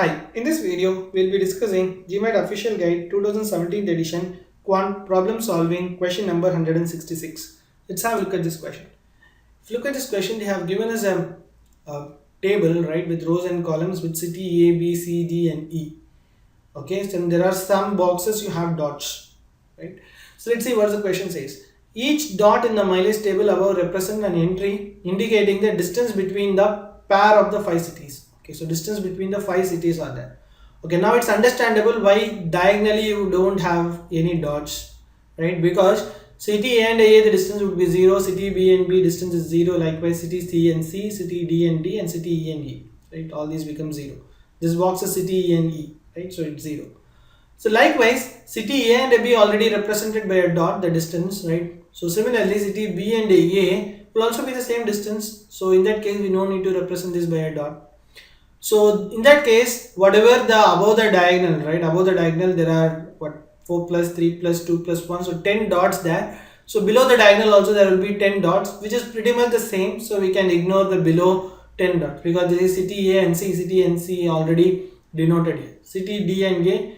Hi, in this video we'll be discussing GMAT Official Guide 2017 edition Quant Problem Solving question number 166. Let's have a look at this question. If you look at this question, they have given us a table, right, with rows and columns with city A, B, C, D and E. Okay, so there are some boxes you have dots, right? So let's see what the question says. Each dot in the mileage table above represent an entry indicating the distance between the pair of the five cities. Okay, so distance between the five cities are there. Okay, now it's understandable why diagonally you don't have any dots, right? Because city A and A the distance would be 0, city B and B distance is 0, likewise city C and C, city D and D and city E and E, right? All these become 0. This box is city E and E, right? So it's 0. So likewise, city A and B already represented by a dot, the distance, right? So similarly, city B and A will also be the same distance. So in that case, we don't need to represent this by a dot. So in that case, whatever the above the diagonal, right? Above the diagonal, there are what 4 plus 3 plus 2 plus 1, so 10 dots there. So below the diagonal also there will be 10 dots, which is pretty much the same. So we can ignore the below 10 dots because this is city A and C, city and C already denoted here. City D and A,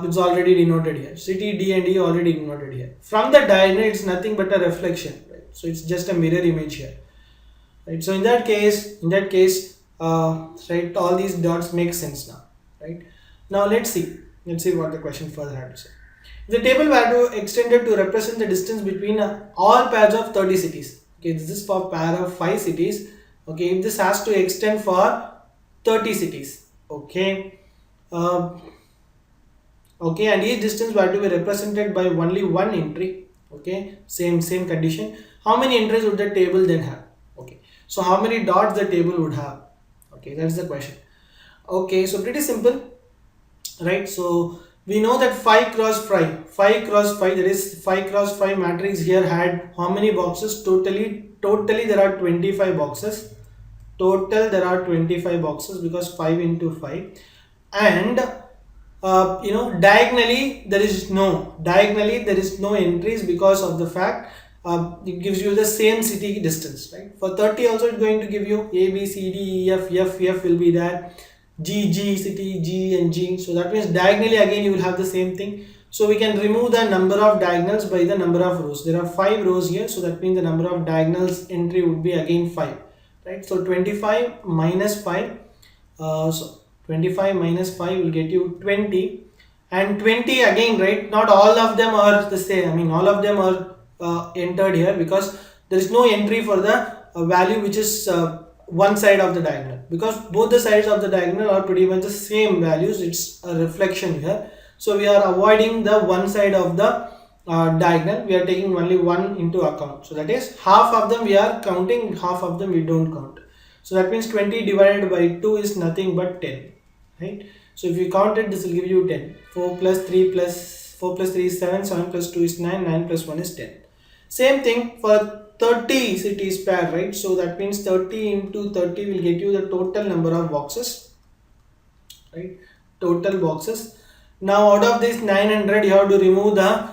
it's already denoted here. City D and E already denoted here. From the diagonal, it's nothing but a reflection, right? So it's just a mirror image here, right? So in that case, right, all these dots make sense now, right? Now let's see what the question further had to say. If the table were to extended to represent the distance between all pairs of 30 cities, okay, this is for pair of 5 cities, okay, if this has to extend for 30 cities, okay, okay, and each distance were to be represented by only one entry, okay, same condition, how many entries would the table then have? Okay, so how many dots the table would have? Okay, that's the question. Okay, so pretty simple, right? So we know that 5 cross 5, that is 5 cross 5 matrix here had how many boxes? Totally there are 25 boxes. Total there are 25 boxes because 5 into 5. And diagonally there is no entries because of the fact it gives you the same city distance, right? For 30 also it's going to give you A, B, C, D, E, F will be there, G, city G and G. So that means diagonally again you will have the same thing. So we can remove the number of diagonals by the number of rows. There are 5 rows here, so that means the number of diagonals entry would be again 5, right? So 25 minus 5, so 25 minus 5 will get you 20, and 20 again, right? Not all of them are the same. I mean all of them are entered here because there is no entry for the value which is one side of the diagonal, because both the sides of the diagonal are pretty much the same values. It's a reflection here, so we are avoiding the one side of the diagonal. We are taking only one into account, so that is half of them we are counting, half of them we don't count. So that means 20 divided by 2 is nothing but 10, right? So if you count it, this will give you 10. 4 plus 3 is 7, 7 plus 2 is 9, 9 plus 1 is 10. Same thing for 30 cities pair, right? So that means 30 into 30 will get you the total number of boxes, right? Total boxes. Now out of this 900 you have to remove the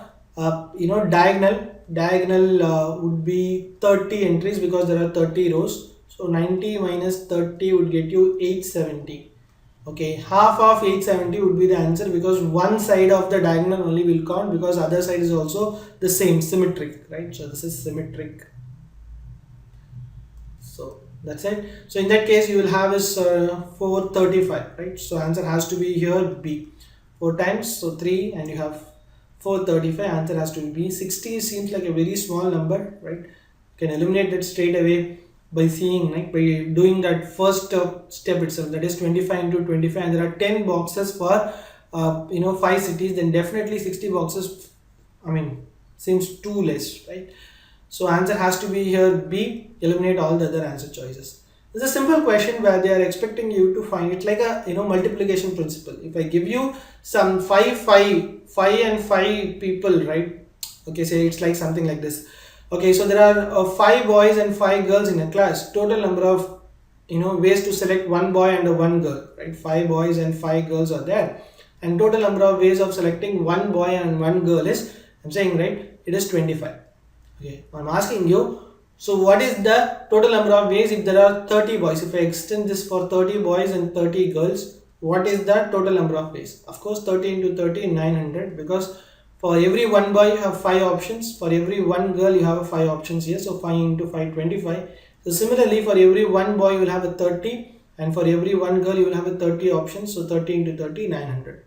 diagonal would be 30 entries because there are 30 rows. So 90 minus 30 would get you 870. Okay, half of 870 would be the answer because one side of the diagonal only will count because other side is also the same, symmetric, right? So this is symmetric. So that's it. So in that case you will have is 435, right? So answer has to be here B. 4 times, so 3, and you have 435. Answer has to be B. 60 seems like a very small number, right? You can eliminate it straight away by seeing, like by doing that first step itself, that is 25 into 25, and there are 10 boxes for 5 cities, then definitely 60 boxes, I mean, seems too less, right? So answer has to be here B. Eliminate all the other answer choices. It's a simple question where they are expecting you to find it like a multiplication principle. If I give you some 5 and 5 people, right? Okay, say it's like something like this. Okay, so there are 5 boys and 5 girls in a class. Total number of ways to select one boy and one girl, right? 5 boys and 5 girls are there, and total number of ways of selecting one boy and one girl is, I'm saying, right, it is 25. Okay, I'm asking you, so what is the total number of ways if there are 30 boys? If I extend this for 30 boys and 30 girls, What is the total number of days? Of course, 30 into 30, 900, because for every one boy you have 5 options, for every one girl you have 5 options here, so 5 into 5, 25. So similarly, for every one boy you will have a 30, and for every one girl you will have a 30 options, so 30 into 30, 900,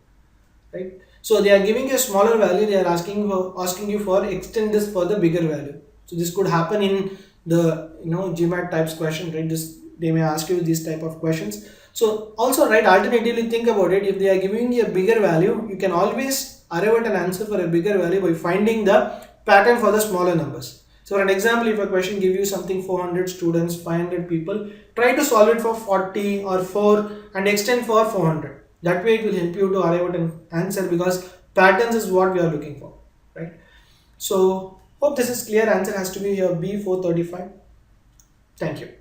right? So they are giving a smaller value, they are asking you for extend this for the bigger value. So this could happen in the GMAT types question, right? This, they may ask you these type of questions. So also, right, alternatively, think about it. If they are giving you a bigger value, you can always arrive at an answer for a bigger value by finding the pattern for the smaller numbers. So for an example, if a question give you something 400 students, 500 people, try to solve it for 40 or 4 and extend for 400. That way it will help you to arrive at an answer, because patterns is what we are looking for, right? So hope this is clear. Answer has to be here B 435. Thank you.